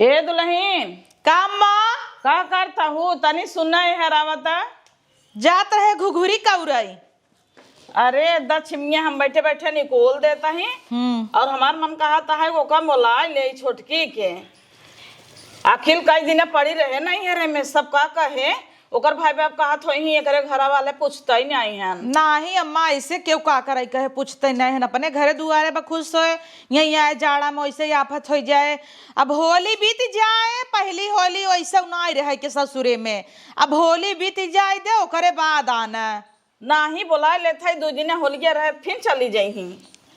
ए दुल्हन का माँ का करता हूँ तनी सुना है रावता। जात रहे घुघुरी कौरई। अरे दक्षिमिया हम बैठे बैठे निकोल देता ही और हमार मन कहता है वो कम बोला ले छोटकी के आखिर कई दिन पड़ी रहे नहीं है में सब का कहे ओकर भाई बाप कहा थो ही एकरे घरा वाले पूछता ही नहीं है। नाही अम्मा ऐसे क्यों का करे कहे पूछते नहीं है अपने घरे दुआरे पर खुश होए यही आए जाड़ा में वैसे आफत हो जाए। अब होली बीत जाए पहली होली वैसे ना रहे के ससुरे में अब होली बीत जाए दे ओकरे बाद आना नाही बोला लेते दो दिन होलिया रहे फिर चली जाही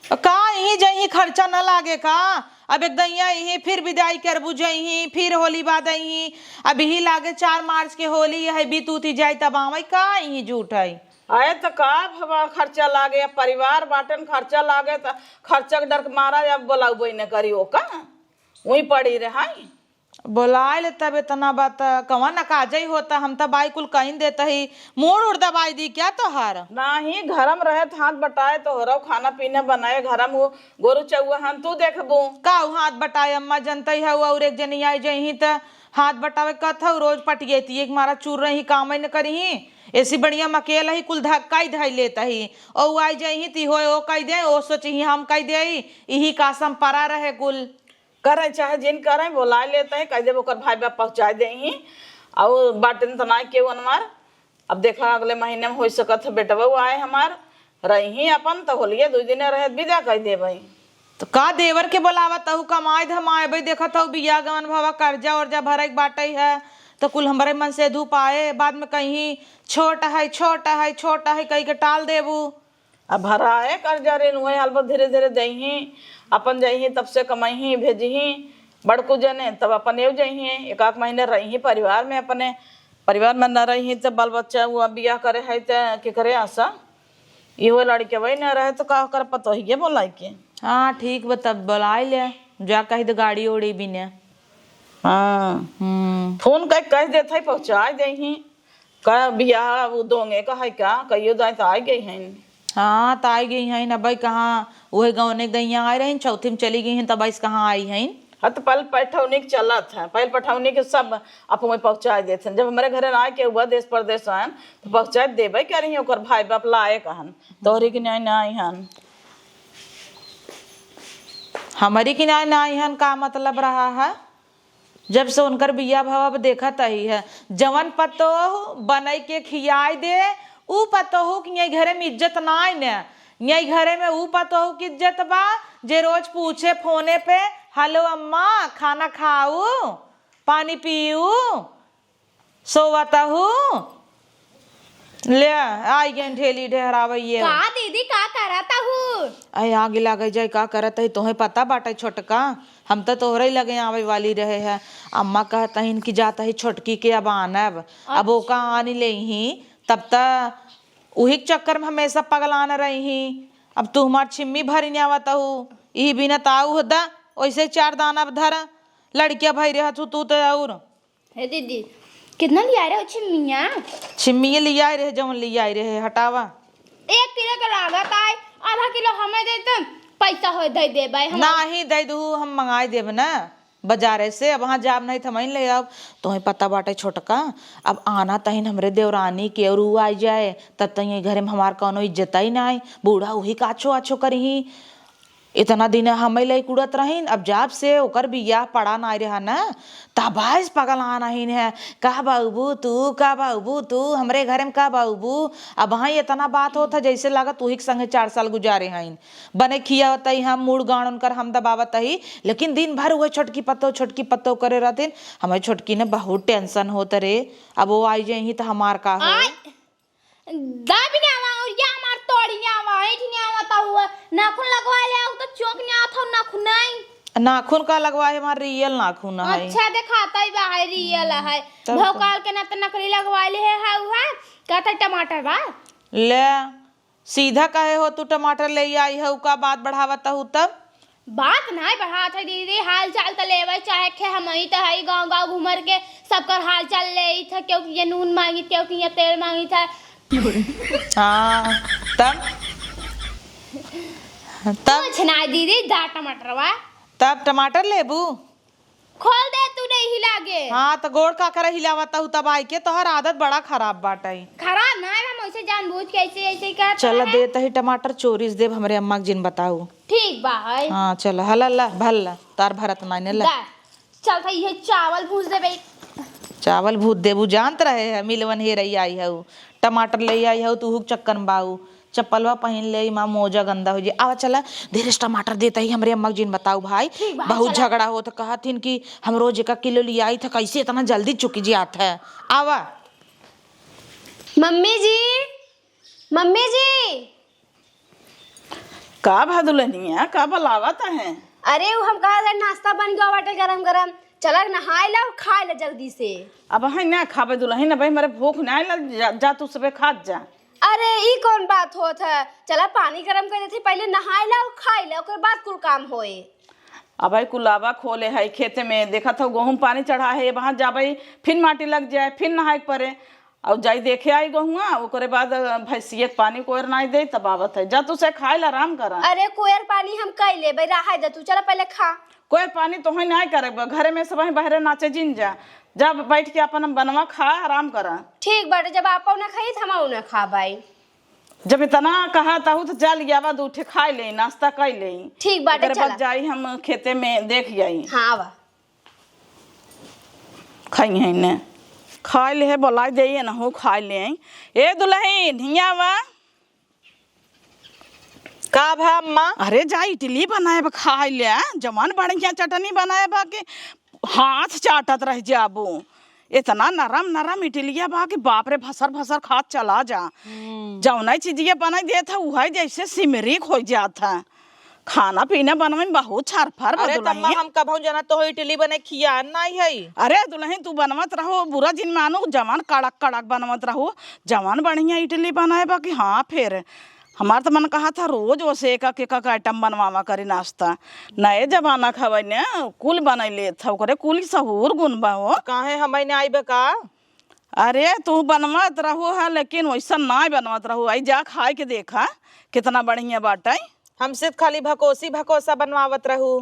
का यही जही खर्चा न लागे का अब एकदम यही फिर विदाई कर बुझही फिर होली बाद आई अब ही लागे 4 मार्च के होली है बीत उती जाए तब आवे का यही झूठ है। आए तो का भवा खर्चा लागे परिवार बाटन खर्चा लागे तो खर्चा के डर के मारा अब बोला न करी ओ का वही पड़ी रहे बोलाए ले तब इतना बात कवन न काजई होता हम तब बाई कुल कहीं देता ही मोड़ उड़ दबाई दी क्या तोहार नाही घरम रहे हाथ बटाए तो हो रहा खाना पीना बनाए घरम वो गोरु चौआ हम तू देखबू का हाथ बटाए अम्मा जनता है और एक जनी आई जही त हाथ बटावे कथा रोज पटिएती एक मारा चूर रही काम न करी ऐसी बढ़िया मकेल ही कुल धक्का ही धई लेता ही और आई जही ती हो ओ कह दे ओ सोची हम कह दे यही कासम परा रहे कुल करे चाहे जिन करे बोला लेते हैं कह दे ओकर भाई बाप पहुँचा दे और बाटन तना के अनमार अब देखा अगले महीने में हो सकत है बेटवा आए हमार रही अपन तो होलिए 2 दिन रहे विदा कह दे भाई तो का देवर के बोलावा तहु कमाए धमाए भाई देखा था बिया गवन भावा कर्जा उर्जा भरे बाटे है तो कुल हमारे मन से धूप आए बाद में कहीं छोटा है छोटा है छोटा है कहीं के टाल देबू अब भरा है कर्जा ऋण हुए अलबत धीरे धीरे दही अपन जही तब से कमाही भेजही बड़कू जने तब अपन एव जही एक महीने रही परिवार में अपने परिवार में न रही तो बाल बच्चा वो बियाह करे है तो के करे आशा इहो लड़के वही न रहे तो का कर पतो ही बोला के हाँ ठीक बता बुलाए ले जा कही तो गाड़ी उड़ी भी ने हाँ फोन कह देते है पहुँचा दही का बियाह वो दोंगे का है क्या कहियो दाए तो आ गई है हाँ तो आई गई हैं न भाई कहाँ वही गाँव ने गैया आए रही चौथी में चली गई हैं तब इस कहाँ आई हैं। हाँ तो पहले पैठौनी चला था पहले पैठौनी के सब आप वहीं पहुँचा देते जब हमारे घर आए के हुआ देश प्रदेश आन तो पहुँचा देवे कह रही ओकर भाई बाप लाए कहन तोहरी के न्याय ना आई हन हमारी की न्याय ना आई हन का मतलब रहा है जब से उनकर बिया भाव देखा तही है जवन पतो बनई के खियाई दे ऊ पतो हो कि यही घरे में इज्जत ना आई न यही घरे में ऊ पतो हो कि इज्जत बा जे रोज पूछे फोने पे हेलो अम्मा खाना खाऊ पानी पीऊ सोवता हूँ ले आई गई ढेली ढहरावैये का दीदी का करता हूँ अरे आगे लगे जाए का करत है तुम्हें पता बाटे छोटका हम तो तोहरे ही लगे आवे वाली रहे है अम्मा कहता है इनकी जाता है छोटकी के अब आना अब वो का आने ले ही तब तक वही चक्कर में हमेशा पगलाना रही अब तू हमार छिम्मी भरी नहीं आवता हूँ यही बिना ताऊ होता वैसे 4 दाना धर लड़कियां भाई रहा तू तो और हे दीदी कितना लिया रहे हो छिम्मिया छिम्मी लिया आई रहे जवन लिया आई रहे हटावा 1 किलो का लागत आए आधा किलो हमें दे तुम पैसा हो दे दे भाई ना ही दे दू हम मंगाई देब ना बाजारे से अब वहाँ जाब नहीं थम ले अब तुम्हें पता बाटे छोटका अब आना तहिन हमरे देवरानी के और आ जाए तब तक घरे में हमार कौनो इज्जत ही ना आई बूढ़ा वही काछो आछो करही इतना दिन हमें ले कुड़त रहीन अब जाब से ओकर बियाह पड़ा ना रहा ना तबाइस पगल आना ही है का बाबू तू हमरे घर में का बाबू अब वहाँ इतना बात होता जैसे लगा तू ही के संगे 4 साल गुजारे हैं बने खिया होता ही हम मुड़ गाड़ उनकर हम दबावत ही लेकिन दिन भर हुए छोटकी पत्तो करे रहते हमारी छोटकी ने बहुत टेंशन होता रे अब वो आई जाए तो हमार का नाखून लगवा ले आओ तो चौक नहीं आता नाखून नहीं नाखून का लगवा है हमारा रियल नाखून है अच्छा दिखाता ही बाहर रियल है भोकाल के ना तो नकली लगवा ले है हुआ कहता टमाटर बा ले सीधा कहे हो तू टमाटर ले आई है का बात बढ़ावता हूँ तब बात नहीं बढ़ा था दीदी हाल चाल तो लेवे चाहे खे हम ही तो है गांव घूमर के सबकर हाल चाल ले था क्योंकि ये नून मांगी क्योंकि ये तेल मांगी था हाँ तब कुछ ना दीदी जा टमाटर वा तब टमाटर लेबू खोल दे, तू नहीं हिलागे। हाँ तो गोड़ का करे हिलावता हूँ तब आई के तोहर आदत बड़ा खराब बाटे। खराब ना है, हम ऐसे जानबूझ के ऐसे ऐसे करते चल हैं। देता ही टमाटर चोरीस देव हमरे अम्मा के जिन बताऊ। ठीक बा है। हाँ चल हला ला भल तार भरत मायने ला। दा, चल था ये चावल भूज दे भाई। चावल भूत देबू जानत रहे है मिलवन हे रही आई हूँ टमाटर ले आई हूँ तू चक्कन बाऊ चप्पलवा पहन ले माँ मोजा गंदा हो जाए। आवा चला धीरे से टमाटर देता ही हमरे अम्मा जिन बताऊ भाई। बहुत झगड़ा हो तो कहा थीन कि हम रोज 1 किलो लिया आई था कैसे इतना जल्दी चुकी जी आता है। आवा मम्मी जी, मम्मी जी। का भादुलनिया का बलावत है? अरे वो हम कहा था नाश्ता बन गया बाटे गरम गरम, चला नहाए ला और खाए ला जल्दी से। अब है ना खाबे दुल्हन भाई मेरे भूख नहीं लग जा तू सबे खात जा। अरे ई कौन बात होत है, चला पानी गरम कर देते पहले नहाए ला और खाए ला ओकर बाद कुल काम होए। अब भाई कुलाबा खोले है खेते में देखा था गेहूं पानी चढ़ा है वहां जाबई फिर माटी लग जाए फिर नहाए पड़े और जाई देखे आई गेहुआ ओकरे बाद भैंसिए पानी कोयर नहीं दे तब आवत है जा तू से खाए ला आराम कर। अरे कोयर पानी हम कई ले भाई रहा दे तू, चला पहले खा। कोयर पानी तो ही नहीं करे घरे में सब बहरे नाचे जिन जा जब बैठ के अपन बनवा खा आराम करा। ठीक बाटे, जब आप ना खाई तो हम ना खा भाई। जब इतना कहा था तो जा लिया बाद उठे खाए ले नाश्ता कर ले। ठीक बाटे ओकरे बाद जाई हम खेते में देख जाई। हाँ बा खाई है ने खाए ले बोलाई दे ना हो खाए ले। ए दुल्हन हिया वा का भा अम्मा? अरे जा इडली बनाए बा खाए ले जमान बढ़िया चटनी बनाए बा के हाथ चाटत रह जाबू। इतना नरम नरम इडलिया बा के बाप रे भसर भसर खात चला जा। जौना चीजिए बनाई दे था वह जैसे सिमरिक हो जाता। खाना पीना बनवे में बहुत छरफर। अरे तम्मा हम कभू जना तो इडली बने खिया नहीं है। अरे दुल्हन तू बनवत रहो बुरा जिन मानो जवान कड़क कड़क बनवत रहो जवान बढ़िया इडली बनाए बा कि हाँ फिर हमार तो मन कहा था रोज वैसे एक आइटम बनवावा करे नाश्ता। नए जमाना खबर ने कुल बनाई ले था ओकरे कुल सहूर गुण बा हो। काहे हमें नहीं आइबे का? अरे तू बनवत रहो है लेकिन वैसा ना बनवत रहो। आई जा खाए के देखा कितना बढ़िया बाटे। हमसे खाली भकोसी भकोसा बनवावत रहू।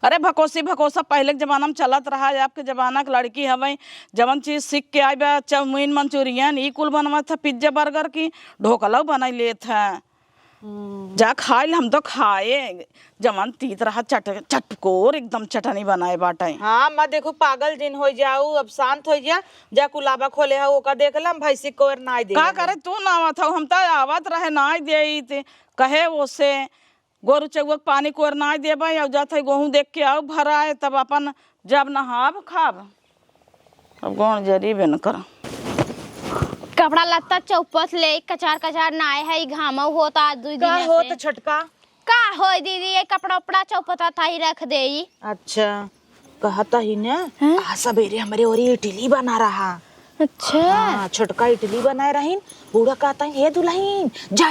अरे भकोसी भकोसा पहले के जमाना में चलत रहा है। आपके जमाना के लड़की हवे जवन चीज सीख के आई बा चाउमीन मंचूरियन ई कुल बनवत था पिज्जा बर्गर की ढोकला बनाई लेत है। जा खाए हम तो खाए जमान तीत रहा चटकोर एकदम चटनी बनाए बाटे। हाँ मैं देखो पागल जिन हो जाऊ अब शांत हो जा कुलाबा खोले है ओका देख लम भैंसी को नाई दे का करे तू ना आवत हो हम तो आवत रहे नाई दे कहे ओसे गोरु चौक पानी कोर नाई देबे और जात है गेहूं देख के आओ भराए तब अपन जब नहाब खाब। अब गौन जरीबे न कर कपड़ा लत्ता चौपस ले कचार कचार नाए है घामा होता दू दिन का हो से। तो छटका का हो दीदी ये कपड़ा उपड़ा चौपता था ही रख दे। अच्छा कहता ही ना आज सवेरे हमारे और इडली बना रहा। अच्छा हाँ छोटका इडली बनाए रहीन बूढ़ा कहता है हे दुल्हन जा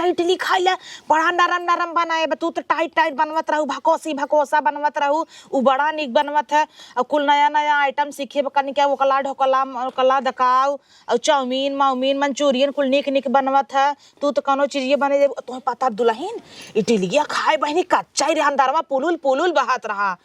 इडली खाई ला बड़ा नरम नरम बनाए तू तो टाइट टाइट बनवत रहू भकोसी भकोसा बनवत रहू उ बड़ा निक बनवत है। और कुल नया नया आइटम सीखे कनी क्या वो कला ढोकला दकाऊ और चाउमीन माउमीन मंचूरियन कुल निक निक बनवत है। तू तो कोनो चीज ये बने तुम्हें पता दुल्हन इडलिया खाए बहनी कच्चा ही अंदरवा पुलुल पुलुल बहात रहा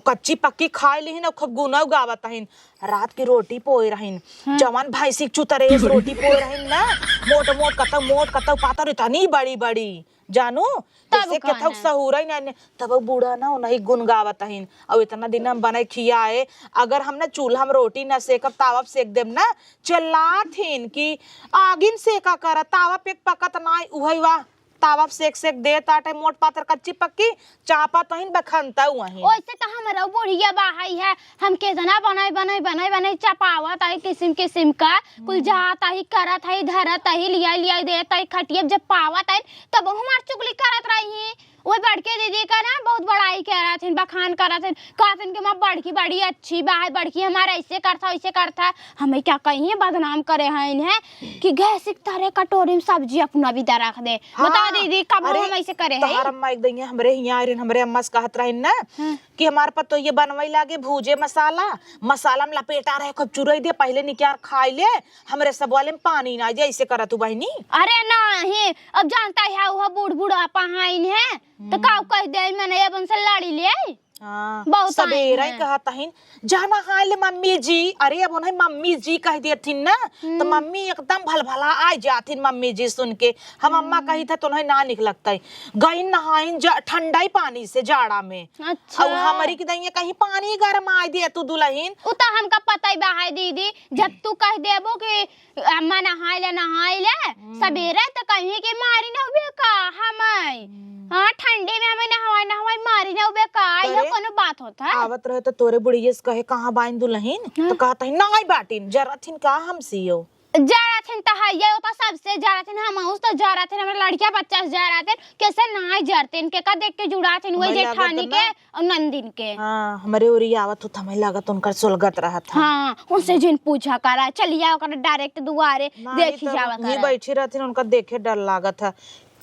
कच्ची पक्की खाए लिहिन और खूब गुना गावत रहीन। रात की रोटी पोए रहीन जवान भैंसी चुतरे रोटी पोए रहीन ना मोट कतक पातर इतनी बड़ी बड़ी जानू जैसे कथक सहूरा ही नहीं तब बूढ़ा ना नहीं गुन गावत रहीन। और इतना दिन हम बने खियाए अगर हमने चूल्हा में रोटी ना सेकब तावा सेक देम ना चिल्लाथिन कि आगिन सेका कर तावा पे पकत ना उहई वाह तावा सेक सेक दे ताटे मोट पातर कच्ची पक्की चापा तहिन बखनता वही ओइसे त हमरा बुढ़िया बाहई है हम केतना बनाई चपावत आई किस्म किस्म का कुल जात आई करत आई धरत आई लिया देत आई खटियब जब पावत आई तब हमार चुगली करत रही। वो बड़के दीदी का ना बहुत बड़ाई कह रहा थे बखान कर रहा थे कहते कि माँ बड़की बड़ी अच्छी बा बड़की हमारा ऐसे करता है हमें क्या कहीं बदनाम करे हैं इन्हें कि गैस तरह कटोरी में सब्जी अपना भी रख दे। हाँ, बता दीदी कब हम ऐसे करे हैं? तोहर अम्मा एक दिन हमरे यहाँ हमरे अम्मा से कहत रही ना कि हमार पर तो ये बनवाई लागे भूजे मसाला में लपेटा रहे खूब चुरई दे पहले निकाल खाई ले हमरे सब वाले में पानी ना जाए ऐसे करा तू बहनी। अरे नहीं अब जानता है वो बूढ़ बूढ़ा पहाइन है तो का कह दे मैंने अपन से लड़ी ले। हाँ, बहुत आइन सवेरा ही हैं। कहता हिन जाना हाल मम्मी जी। अरे अब उन्हें मम्मी जी कह देथिन ना तो मम्मी एकदम भलभला आ जाथिन मम्मी जी सुन के। हम अम्मा कही था तो उन्हें ना निक लगता है। गई नहाइन ठंडा ही पानी से जाड़ा में। अच्छा अब हमारी की दइया कहीं पानी गर्म आ दे तू दुल्हन। उ तो हमका पता ही बा है दीदी, जब तू कह देबो कि अम्मा नहाई ले सवेरे तो कहीं के मारी न होबे का हमें। हाँ ठंडे में हमें नहवाई मारी न होबे का, ये कोनो बात होता है? आवत रहे तो तोरे बुढ़िया से कहे कहाँ बाइन दुल्हन तो कहता है नाई बाटिन जरा थिन का हम सियो। जराथिन तो है ये तो सबसे जराथिन हम उस तो जराथिन हमारे लड़कियां बच्चा से जराथिन कैसे ना जरतिन के का देख के जुड़ाथिन वही मैं लागत जेठानी ना। के और नंदिन के। हाँ हमारे ओरी आवत हो हमें लागत उनका सुलगत रहा था। हाँ उनसे जिन पूछा करा चलिए ओकरा डायरेक्ट दुआरे देखी जावा नहीं करा। बैठी रहती उनका देखे डर लागत था।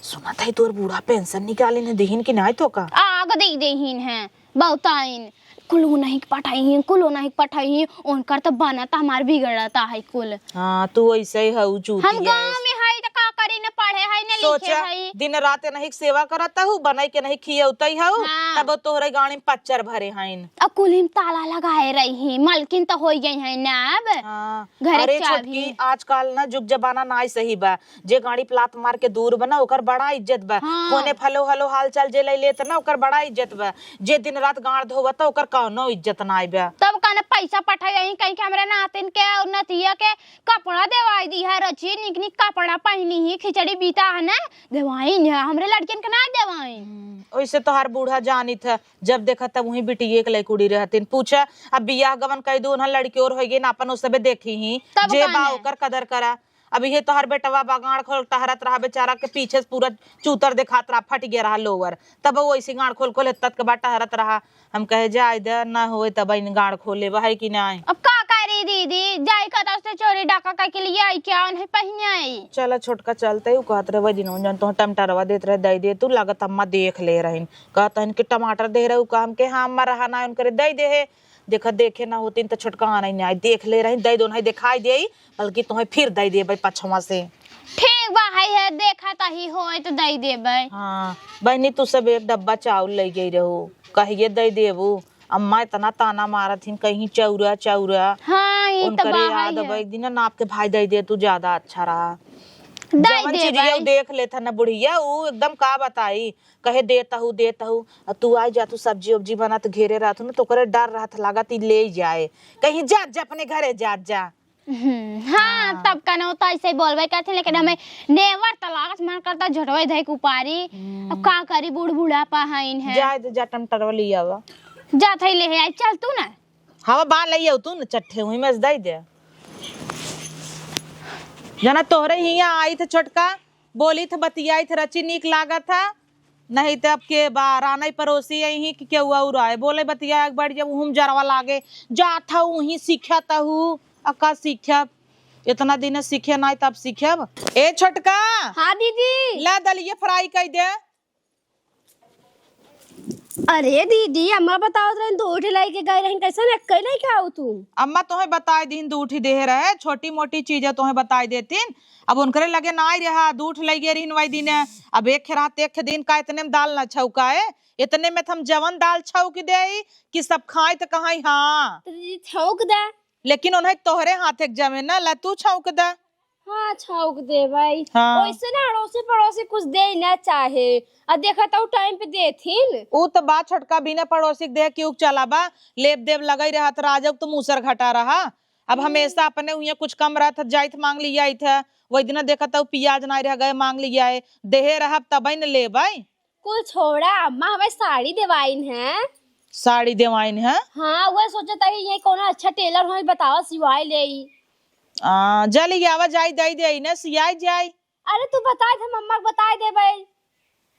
सुना था तोर बूढ़ा पेंशन निकाली ने देहिन की नहीं तो का आग दे देहिन है बहुताइन कुलो नहीं पठाई उनकर तो बनता हमार बिगड़ता है कुल। हाँ तू ऐसे ही हऊ चूती हम गांव में है तो का करी न पढ़े है न लिखे सोचा है। दिन रात नहीं सेवा करता हूँ बनाई के नहीं खियौता हूँ हाँ। तब तोहरे गाड़ी में पच्चर भरे हैं। अब कुली में ताला लगाए रही मलकिन तो हो गई है ना अब। हाँ। घरे अरे चाबी। छोटकी आजकल ना जुग जमाना ना सही बा। जे गाड़ी प्लात मार के दूर बना ओकर बड़ा इज्जत बा। हाँ। फोने फलो हलो हाल चाल जे ले लेत ना ओकर बड़ा इज्जत बा। जे दिन रात गाड़ धोवता ओकर कौनो इज्जत ना बा। तब कहने पैसा पठाई रही कहीं के हमरे नातिन के और नतिया के कपड़ा देवाई दी है रची निक निक कपड़ा पहनी ही खिचड़ी बीता है ना देवाई न हमरे लड़किन के ना देवाई। वैसे तो हर बूढ़ा जानी था जब देखा तब वही बिटिये के लड़कुड़ी रहतीन पूछा अब बियाह गवन कह दू लड़की और होगी ना अपन उस सबे देखी ही तब जे कहने। बा ओकर कदर करा। अब ये तो हर बेटवा बागाड़ खोल टहरत रहा बेचारा के पीछे से पूरा चूतर दिखात रहा फट गया रहा लोअर तब वो ऐसी गाड़ खोल खोल तत के बाद टहरत रहा। हम कहे जाए दे ना होए तब गाड़ खोले है कि ना। अब का करी दीदी जाई कता से चोरी डाका का के लिए आई क्या उन्हें पहने आई। चला छोटका चलते ही कहत रहे दिन जन तो टमाटरवा देत रहे दे दे तू लागत अम्मा देख ले रही कहता कि टमाटर दे रहे काम के हाँ अम्मा रहा ना उनके दे दे है देखा देखे ना होती तो छोटका आना ही नहीं देख ले रही दे दो नहीं दिखाई दे बल्कि तुम्हें फिर दे दे भाई पछवा से। ठीक बा है देखा ता ही होए तो दे देबे। हाँ बहनी तू सब एक डब्बा चावल ले गई रहो कहिए दे देबू अम्मा इतना ताना मारत हिन कहीं चौरा चौरा। हाँ ये तो उनकरे बा याद अब है एक दिन नाप के भाई दे दे तू ज्यादा अच्छा रहा। दे जवन दे चीजिया भाई। उ देख लेता ना बुढ़िया उ एकदम का बताई कहे देता हूँ तू आई जा तू सब्जी उब्जी बना तो घेरे रहा ना तो करे डर रहा था लगा ती ले जाए कहीं जा जा अपने घरे जा। हाँ तब का होता ऐसे बोलबे करते लेकिन हमें नेवर तलाश मन करता झटवे धई कुपारी। अब का करी बूढ़ बूढ़ा पाइन है जा जा टमाटर लिया वा जा थई ले आई चल तू ना हवा बा लिया तू ना चट्ठे हुई में दे दे जना तोहरे हिया आई थे छोटका बोली थे बतियाई थे रची नीक लागत था नहीं तो अब के बार आना पड़ोसी यही कि क्या हुआ उराए बोले बतिया एक बार जब हम जरवा लागे जाता वही सीखा हूँ अक्का सीखा इतना दिन सीखे नहीं तब सीखे ए छोटका। हाँ दीदी। ला दलिए फ्राई कर दे। अरे दीदी अम्मा बताओ तो दूध लाई के गए रही कैसे नक्कई लाई के आओ तू। अम्मा तुम्हें बताए दिन दूठ ही दे रहे छोटी मोटी चीजें तुम्हें बताई देतीन अब उनकरे लगे ना ही रहा दूठ ले गए रही वही दिन अब एक रात एक दिन का इतने में दाल न छौकाए इतने में हम जवन दाल छौक दे कि सब खाए तो कहा हाँ तो दीदी छौक दे लेकिन उन्हें तोहरे हाथ एक जमे ना ला तू छौक दे। हाँ छौक दे भाई। हाँ। वैसे ना अड़ोसी पड़ोसी कुछ दे ना चाहे और देखा तो टाइम पे देथिन ऊ तो बात छोटका बिना पड़ोसी के देख के चला बा लेप देव लगा रहा था राजक तो मूसर घटा रहा अब हमेशा अपने हुए कुछ कम रहा था जाइत मांग लिया था वही दिन देखा था प्याज नहीं रह गए मांग लिया है देहे रहा तब न ले भाई कुल छोड़ा अम्मा हमें साड़ी देवाइन है। साड़ी देवाइन है। हाँ वह सोचा था कि ये कौन अच्छा टेलर हो बताओ सिवाई ले जल आवाज आई दे दे ना सियाई जाए। अरे तू बताए थे मम्मा को बताए दे भाई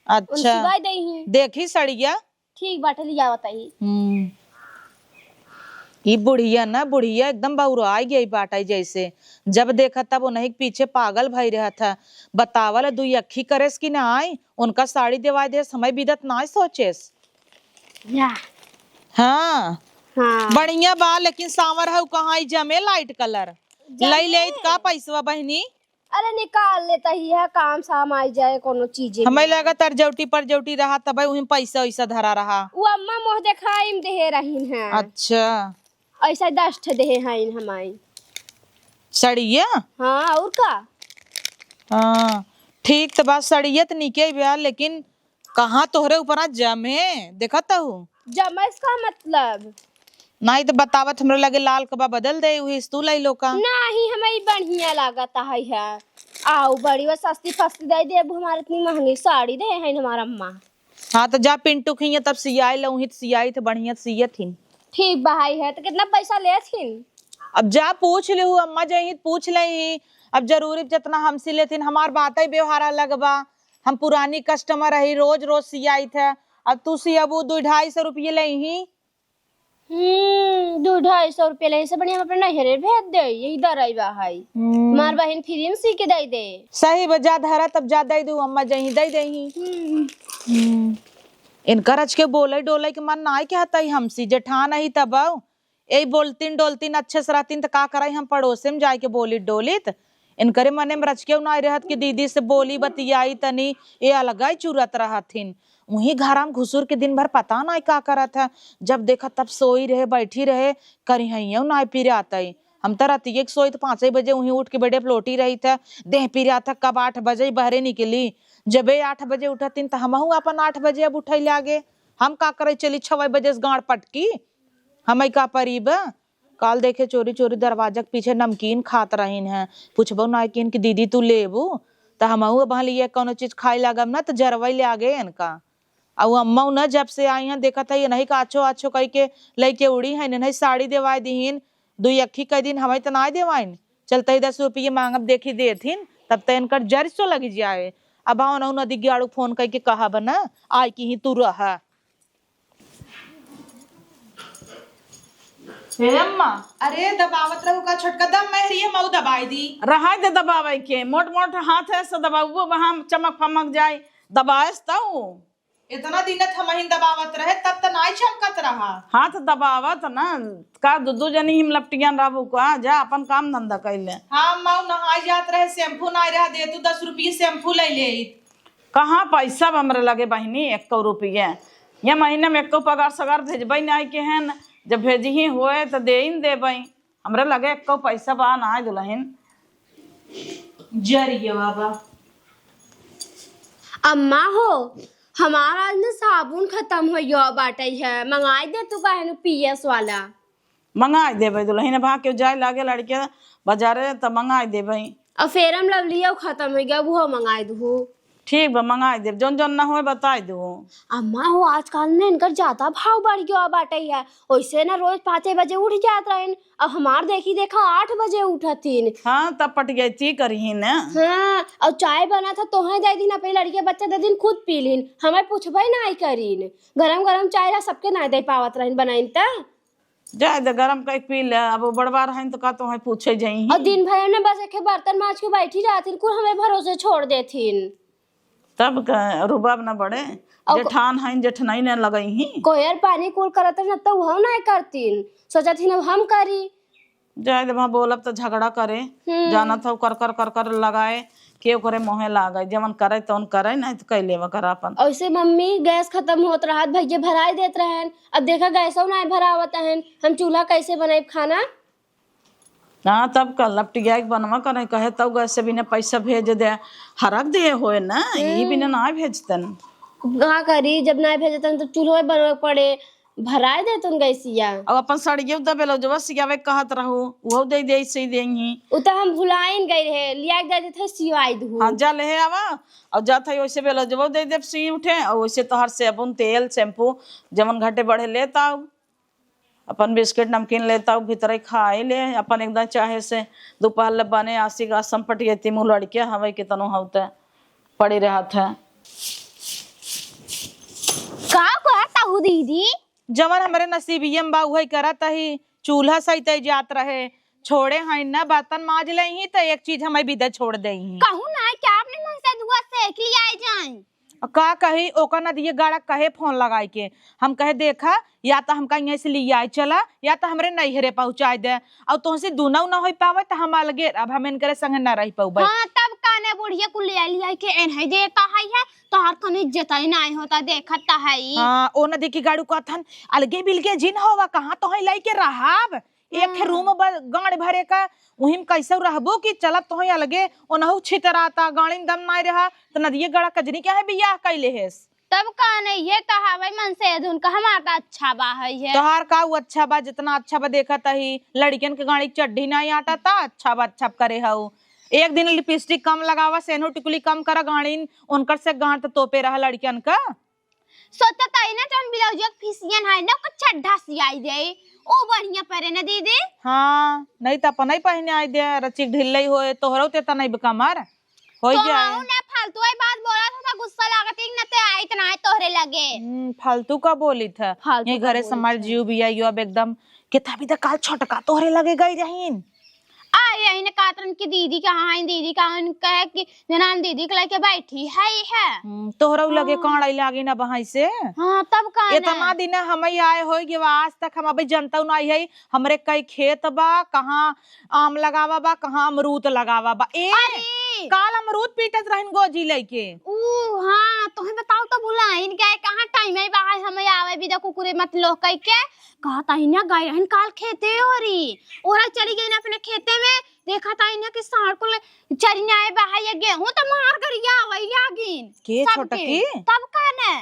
अच्छा सिवाई दे ही देखी सड़िया ठीक बाटे लिया बताई। ये बुढ़िया ना बुढ़िया एकदम बहुराई गई बाटाई जैसे जब देखा तब उन्हीं के पीछे पागल भई रहा था बतावल दुई अखी करेस की ना आई उनका साड़ी देवा दे समय बीतत ना सोचेस। हाँ बढ़िया बा लेकिन सांवर है कहाँ जमे लाइट कलर लई ले का पैसवा बहनी अरे निकाल लेता ही है, काम साम आई जाए कोनो चीजें। हमें लगा तर जौटी पर जौटी रहा तब वही पैसा वैसा धरा रहा। वो अम्मा मोह देखाई में देहे रहीन है। अच्छा ऐसा 10 ठे देहे हैं हमारी सड़िया। हाँ और का। हाँ ठीक तो बात सड़िया तो निके ब्याह, लेकिन कहाँ तोहरे ऊपर जमे देखता हूँ। जमस का मतलब नहीं तो बतावत हमरे लगे लाल कबा बदल दे हुई तू लाई लो का। नहीं हमें बढ़िया लागता है। आओ बड़ी वो सस्ती फस्ती दे दे, अब हमारे इतनी महंगी साड़ी दे है हमारा अम्मा। हाँ तो जा पिंटू खिया तब सियाई लऊही तो सियाई तो बढ़िया सियत थी। ठीक बहाई है तो कितना पैसा ले थीन? अब जा पूछ ले अम्मा जही पूछ ले। अब जरूरी जितना हम सिले लेथिन हमार बात ही व्यवहार अलग बा। हम पुरानी कस्टमर रही, रोज रोज सियाई थे। अब तू सियाबू 200-250 रुपये ले ही। 200-250 रुपये ले से बढ़िया हम अपने नहरे भेज दे, यही दराई बहाई हमार बहन फ्री में सी के दे दे। सही बजा धरा तब जा दे दू अम्मा जही दे दही। इनकर अच के बोले डोले के मन ना क्या हता हमसी जेठान ही तब यही बोलतीन डोलतीन अच्छे से रहतीन तो का कराई हम पड़ोसे में जाके के बोली डोलित। इनकरे मने में रच के ना रहत कि दीदी से बोली बतियाई तनी ये अलग ही चुरत रहथिन। वही घर में घुसुर के दिन भर पता ना का करत है। जब देखा तब सोई रहे बैठी रहे करी है ना फिर आता ही। हम तो रात एक सोई तो 5 बजे वहीं उठ के बेडे पलोटी रही था। देह पीरा था कब 8 बजे बहरे निकली। जब 8 बजे उठतीन तो हम अपन 8 बजे अब उठे लागे। हम का करे चली 6 बजे से गाड़ पटकी हम का परीब। काल देखे चोरी चोरी दरवाजा के पीछे नमकीन खात रहीन है। पूछबो ना कि दीदी तू लेबू तो हम वहाँ लिए कोनो चीज खाए लागम ना तो जरवई ले आगे इनका। और अम्मा न जब से आई हैं देखा था ये नहीं का अच्छो अच्छो कह के लैके उड़ी है नहीं साड़ी देवाई दीन 2 अक्खी कई दिन हमें तो ना देवाइन। चलते 10 रुपये मांगब देखी देथिन तब तो इनकर जर सो लग जाए। अब आओ ना नदी गाड़ू फोन करके कहा बना आई की ही तू रहा। अम्मा अरे दबावत रहू का छोटका दम महरिए मऊ दबाई दी। रहा दे दबावे के मोट मोट हाथ है से दबाऊ वहां चमक फमक जाए दबाए तऊ। इतना दिन थमहिन दबावत रहे तब तो नाई चमकत रहा। हाथ दबावत ना का दू जनी हिम लपटियान रहू का जा अपन काम धंधा कैले। हाँ मऊ नहाई जात रहे शैम्पू ना रहा दे तू 10 रुपये शैम्पू ले ले। कहाँ पैसा हमरे लगे बहनी 1 रुपये ये महीने में 1 पगार सगार भेजबई ना के है न। जब भेजी होए तो दे देबई हमरे लगे 1 पैसा बा ना दुल्हन जरिए बाबा। अम्मा हो हमारा आज ना साबुन खत्म हो गया बाटे है, मंगाई दे तू कहनु PS वाला। मंगाई देबई दुल्हन भा के जाए लागे लड़के बाजारे तो मंगाई देबई। और फेरम लवली खत्म हो गया वो मंगाई दू। ठीक बा मंगाई देब जोन जोन ना होए बताई दू। अम्मा हो आजकल ने इनकर ज्यादा भाव बढ़ गया बाटे है। वैसे ना रोज 5 बजे उठ जात रहन, अब हमार देखी देखा 8 बजे उठतीन। हाँ तब पटियती करही न। हाँ और चाय बना था तोहे दे दिन अपने लड़के बच्चे दे दिन खुद पी लीन, हमें पूछबे ना करीन। गरम गरम चाय सबके ना दे पावत रहन बनाइन त जाए दे गरम कई पी ले। अब बड़बार है तो का तो पूछे जाई। और दिन भर ने बस एक बर्तन मांज के बैठी जाती कुल हमें भरोसे छोड़ देथिन। तब रुबाब न बढ़े जेठान है जेठनाई ने लगई। कोयर पानी कुल करत न तो वो ना करतीन, सोचथिन अब हम करी। जाए दे वहाँ बोलब तो झगड़ा करे जाना था कर कर कर कर लगाए के करे मोहे लागे जमन करे तौन करे नहीं तो कैले कर अपन। ऐसे मम्मी गैस खत्म होत रहा भैया भराई देत रहन, अब देखा गैसो ना भरावत हन, हम चूल्हा कैसे बनाए खाना। हाँ तब कल लपटिया बनवा करे कहे तब गैस से बिना पैसा भेज दे हरक दे होए ना यही बिना ना भेजतन। कहाँ करी जब ना भेजतन तो चूल्हे बनवे पड़े भराए दे तुम गैसिया। अब अपन सड़ियो दबेलो जो सियावे कहत रहू वो दे दे से देही। उ त हम भुलाइन गई रहे लिया दे थे सिवाई दू। हाँ जा ले आवा और जात है वैसे बेलो जो दे दे सी उठे और वैसे तोहर साबुन तेल शैम्पू जमन घटे बढ़े लेता अपन बिस्किट नमकीन लेता भीतर खाए ले अपन एकदम चाहे से दोपहर ले बने आसी आसम पटियती मुँह लड़के हवे कितनो होते पड़ी रहत है। का कहता हूँ दीदी जवन हमारे नसीबियम बा वही करत ही चूल्हा सहित जात रहे छोड़े हैं ना बर्तन माज ले ही तो एक चीज हमें विदा छोड़ दे ही। कहूँ ना क्या आपने मन से दुआ सेक लिया जाए का कही ओकर न दिए गाड़ा कहे फोन लगाए के हम कहे देखा या तो हमका यहाँ से लिया आए चला या तो हमरे नैहरे पहुँचाए दे और तुमसे दूना ना हो पावे तो हम अलगे अब हम इनके संग न रह पाऊ। हाँ तब ने बुढ़िया कुल ले लिया के एनहे देता है तोहर कने इज्जत ही नहीं होता देखत है हां ओ नदी की गाड़ू कहथन अलगे बिलगे जिन होवा कहां तो है लई के रहब एक थे रूम गाड़ भरे का उहिम कैसे रहबो कि चलत तो है अलगे ओनहु छितराता गाड़ी में दम नहीं रहा तो नदिए गड़ा कजनी क्या है बियाह कैले हेस तब कहने ये कहावे मन से धुन का हमारा अच्छा बा है तोहार का वो अच्छा बा जितना अच्छा बा देखत ही लड़कियन के गाड़ी चड्ढी नहीं आटा ता अच्छा बा अच्छा करे हऊ एक दिन लिपस्टिक कम लगावा सेनो टिकुली कम करा गाड़ी उनकर से गांठ तोपे रहा लड़कियन का सोचता है ना जन ब्लाउज फिसियन है ना कुछ चड्ढा सियाई दे ओ बढ़िया परे ना दीदी हाँ नहीं तो अपन ही पहने आई दे रचिक ढिल्लई होए तोहरो ते तना बकमर हो तो जाए हां ना फालतू ही बात बोला था गुस्सा लागत ही न ते आई इतना तोहरे लगे फालतू का बोली था फालतू ये का घरे बोली समार जीव भी आई अब एकदम कितना भी तो काल छोटका तोहरे लगे गई रहीन आ यही ने कातरन की दीदी कहाँ है दीदी कहाँ कहे कि जनान दीदी के लेके बैठी है तोहरा लगे कौन आई लागी ना बहाई से हाँ तब कहाँ इतना दिन हम आए हो कि आज तक हम अभी जनता नहीं है हमरे कई खेत बा कहाँ आम लगावा बा कहाँ अमरूद लगावा बा काल अमरूद पीटत रहन गोजी लेके हाँ तुम्हें बताओ तो भुलाइन गए कहाँ टाइम है बाहर हमें आवे भी कुकुरे मत लो कह के कहा था ना गए रहन काल खेते हो रही और चली गई ना अपने खेते में देखा था ना कि साड़ को चरी आए बाहर ये गेहूं तो मार कर वही आगिन के छोटकी तब कहने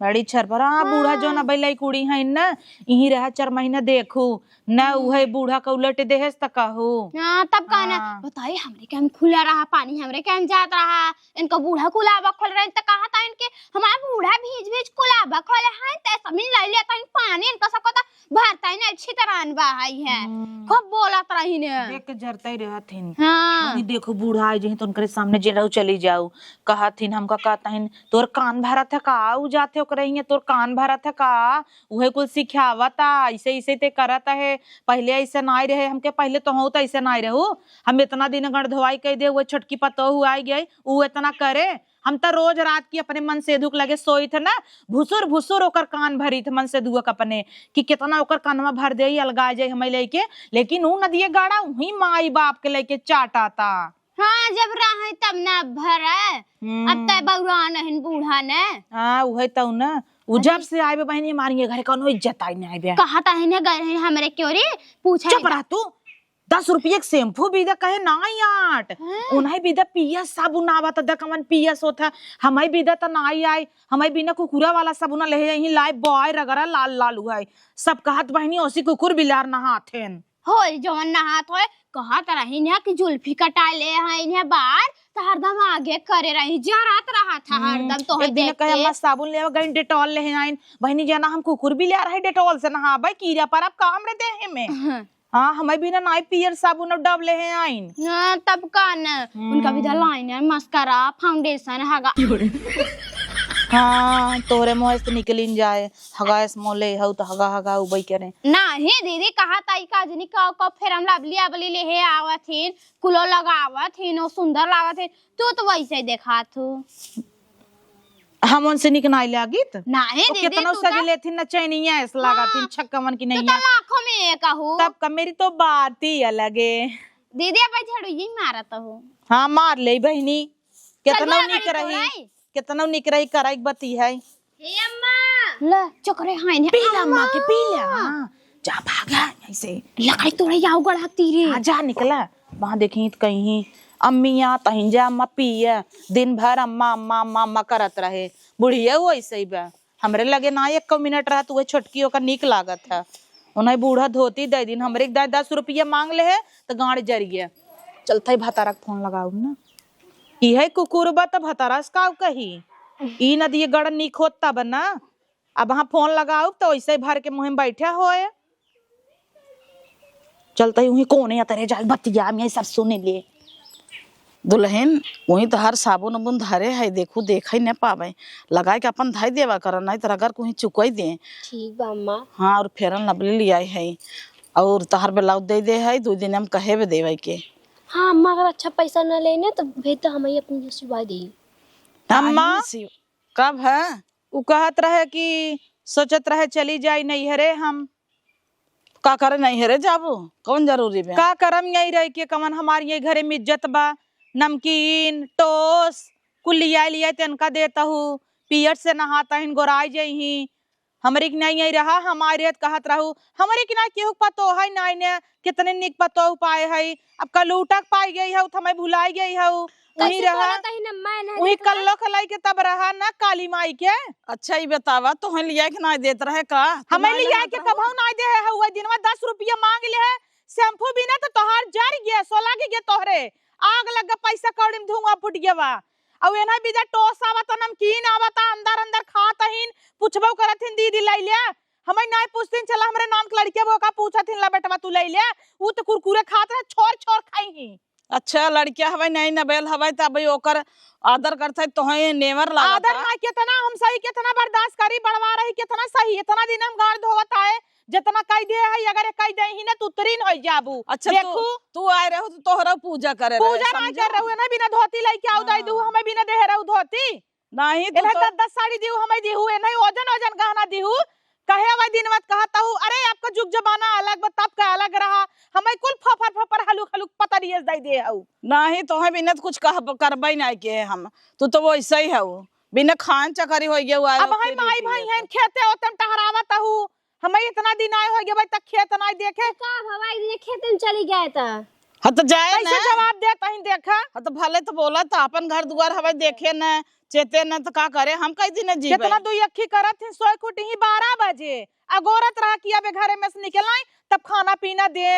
बड़ी छरपरा बूढ़ा जो ना बैलाई कुड़ी है न यही रहा 4 महीना देखू न उहे बूढ़ा का उलट देहस त कहू हां तब कहना बताइए हमरे कैम खुला रहा पानी हमरे कैम जात रहा इनका बूढ़ा कुलाबा खोल रहे त कहा था इनके हमारा बूढ़ा भीज भीज कुलाबा खोले है त समिन ले लेता इन पानी इनका सकता भरता ने अच्छी तरह अनबा है खूब बोलत रही ने देख के जरते रहथिन हां नहीं देखो बूढ़ा आई जही तो उनके सामने जे रहू चली जाऊ कहथिन हमका कहतहिन तोर कान भरत है का उ जाते ओकरे तोर कान भरत है का उहे कुल सिखावता ऐसे ऐसे ते करत है पहले ऐसे नहीं रहे हमके पहले तो हो तो ऐसे नहीं रहू हम इतना दिन गढ़ धोवाई कह दे वो छटकी पतोहू आई गई उ इतना करे हम तो रोज रात की अपने मन से दुख लगे सोई थे ना भुसुर भुसुर ओकर कान भरी थे मन से दुख अपने कि कितना ओकर कानवा भर दे अलगा जाए हमें लेके लेकिन उ नदिए गाड़ा वही माई बाप के लेके चाटाता हाँ जब रहे तब ना भरे अब तय बउरा नहीं बूढ़ा ने हाँ वही तो ना उ जब से आए बहनी मारेंगे घर का इज्जत आई नहीं आए कहा था ने गए हमरे क्यों रे पूछा चुप रह तू 10 रुपये के शैम्पू बीदा कहे ना याट उन्हें बीदा पियस साबुन आवा त दकमन पियस होता हमें बीदा त ना आई हमें बिना कुकुरा वाला साबुन ले यही लाए बॉय रगड़ा लाल लाल हुआ सब कहत बहनी ओसी कुकुर बिलार नहाथेन हो जवन नहात होए कहा त रही ने कि जुल्फी कटा ले है ने बार त हरदम आगे करे रही जरात रहा था हरदम तो एक दिन कहे हम साबुन ले गई डेटॉल ले आइन बहनी जाना हम कुकुर भी ले रहे डेटॉल से नहाबे कीड़ा पर अब काम रे देहे में हाँ हमें भी ना नाई पियर साबुन और डब ले हैं आइन हाँ तब कान उनका भी लाइनर मस्करा फाउंडेशन हगा हाँ तोरे मुंह से निकलिन जाए हगा इस मोले हउ तो हगा हगा उबई करे नहीं दीदी कहा ताई काजनी का फिर हम लवली अबली ले हे आवथिन कुलो लगावथिन ओ सुंदर लागथिन तू तो वैसे ही देखा तू हम उनसे निक नहीं लागित नहीं दीदी कितना सज लेथिन न चैनिया ऐस लगाथिन छक्कमन की नहीं तो लाखों में एक कहूं तब का मेरी तो बात ही अलग है दीदी अब झाड़ू ही मारत हो हाँ मार ले बहनी कितना निक रही कितना निक रही कराई बती है हे अम्मा ले चकरे हाय ने पीला अम्मा के पीला जा भागा ऐसे लकड़ी तोड़े जाओ गड़ा तीरे हाँ जा निकला वहां देखी तो कहीं अम्मिया तहिंजा अम्मा पिया दिन भर अम्मा अम्मा अम्मा अम्मा करत रहे बुढ़िया वो ऐसे ही बा हमरे लगे ना 1 मिनट रहा तो छोटकी ओकर निक लागत है उन्हें बूढ़ा धोती दे दिन हमरे 10 रुपया मांग ले है तो गाड़ जरिए चलता ही भतारा फोन लगाऊ ना ई है कुकुर बा तो भतारा से का कही ई नदी गड़ निक होता बना अब वहां फोन लगाऊ तो ऐसे ही भर के मुहिम बैठे होए चलता ही कोने तरह जाए बतिया में सब सुने ले दुल्हन वही तो हर साबुन उबुन धरे है देखू देख ही न पावे लगाए के अपन धाई देवा कर नहीं तो अगर कोई चुकई दे ठीक बा अम्मा हाँ और फेरन लबली लिया है और तहर ब्लाउज दे दे है 2 दिन हम कहे भी देवे के हाँ अम्मा अगर अच्छा पैसा न लेने तो भेज तो हम ही अपनी सिवा दी अम्मा कब है उ कहत रहे कि सोचत रहे चली जाई नहीं हरे हम का करे नहीं हरे जाबू कौन जरूरी बे का करम यही रहे कि कमन हमारी ये घरे में इज्जत बा नमकीन टोस कुल लिया लिया तिनका देता हूँ। पियट से नहाता हिन गोराई जही हमारी नहीं आई रहा हमारे कहत रहू हमारे की ना केहू पतो है नहीं ने कितने निक पतो पाए है। अब कल उठक पाई गई है हमें भुलाई गई है वही रहा वही कल्लो खलाई के तब रहा ना काली माई के। अच्छा ये बतावा तो हम लिया के ना देत रहे का हमें लिया के कब ना दे है हुआ दिन में 10 रुपया मांग ले है शैम्पू भी ना तो तोहार जर गया सोला के गया तोहरे आग लग पैसा कौड़ी में धुआं फुट गया अब एना बिदा टोस आवता नमकीन आवता अंदर अंदर खाता हिन पूछबो करत हिन दीदी लै ले हमें नहीं पूछतिन चला हमरे नाम के लड़के वो का पूछत हिन ला बेटवा तू लै ले ऊ तो कुरकुरे खात रहे छोड़ छोड़ खाई ही। अच्छा लड़किया हवे नहीं नबेल हवे त भाई ओकर आदर करते तो है नेवर लागता आदर ना कितना हम सही कितना बर्दाश्त करी बढ़वा रही कितना सही इतना दिन हम गाड़ धोवत आए जितना कह दे है अगर कह दे ही ना तू तरीन हो जाबू। अच्छा देखू तू आए रहो तो तोहरा पूजा करे रहे, पूजा ना समझो? कर रहू ना बिना धोती लेके आउ दई दू हमें बिना दे रहू धोती नहीं तू इन्हें तो 10 साड़ी दिहू हमें दिहू नहीं ओजन ओजन गहना दिहू कहे वही दिन मत कहता हूँ अरे आपका जुग जमाना अलग बा तब का अलग रहा हमें कुल फफर फफर हलुक हलुक पता नहीं दई दे हऊ नहीं तो है बिना कुछ कह करबई नहीं के हम तू तो वो ऐसा ही है बिना खान चकरी हो गया अब हई माई भाई हैं खेते ओतम टहरावत हूँ हमें इतना दिन आए हो गए भाई तक खेत नहीं देखे का भवाई दिन खेत में चली गए था हाँ तो जाए ना कैसे जवाब देता ही देखा हाँ तो भले तो बोला था अपन घर दुआर हवे देखे न चेते न तो का करे हम कई दिन जी कितना दुई अखी करत थी सोई कुटी ही 12 बजे अगोरत रहा कि अब घरे में से निकलाई तब खाना पीना दे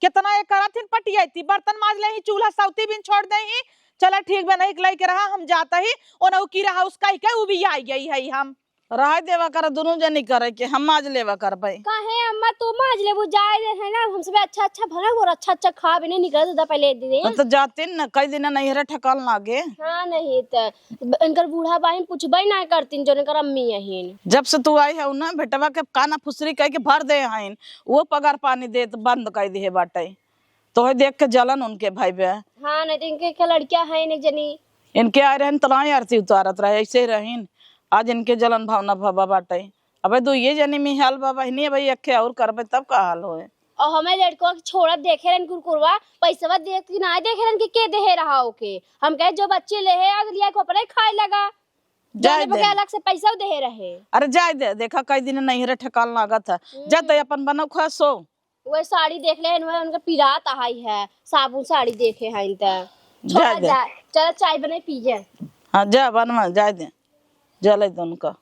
कितना ये करत थी पटिया थी बर्तन माज ले ही चूल्हा सौती बिन छोड़ दे ही चला ठीक बा नहीं लाई के रहा हम जाता ही ओनहु की रहा उसका ही के उ भी आई गई है हम रह देवा कर दोनों जनी करे के हम आज लेवा कर भाई काहे अम्मा तू माज ले वो जाए दे है ना हमसे अच्छा अच्छा भला और अच्छा अच्छा खा भी नहीं निकल तो पहले दे दे तो जाते न कई दिन नहीं रह ठकल लागे हां नहीं त इनकर बूढ़ा बहन पूछबई ना करतीन जो इनकर अम्मी यहीन जब से तू आई है ना बेटवा के काना फुसरी कह के भर दे हईन वो पगार पानी दे तो बंद कर दे बाटे तो है देख के जलन उनके भाई बे हां नहीं तो इनके के लड़कियां हैं एक जनी इनके आए रहन तलाई आरती उतारत रहे ऐसे ही रहीन आज इनके जलन भावना भवा बाटे अबे दो ये जनी में हाल बाबा नहीं भाई अखे और करबे तब का हाल होए और हमें लड़कों के छोड़त देखे रहन कुरकुरवा पैसा देख के ना देखे रहन कि के दे रहा ओके हम कहे जो बच्चे ले है आज लिया को अपने खाए लगा जाने बगे अलग से पैसा दे रहे अरे जाए दे देखा कई दिन नहीं रह ठकाल लागत है जाते अपन बनो खसो वो साड़ी देख ले उनका पिरात आई है साबुन साड़ी देखे हैं इनता जा दे चल चाय बने पी जाए हाँ जा बनवा जाए दे जले तो उनका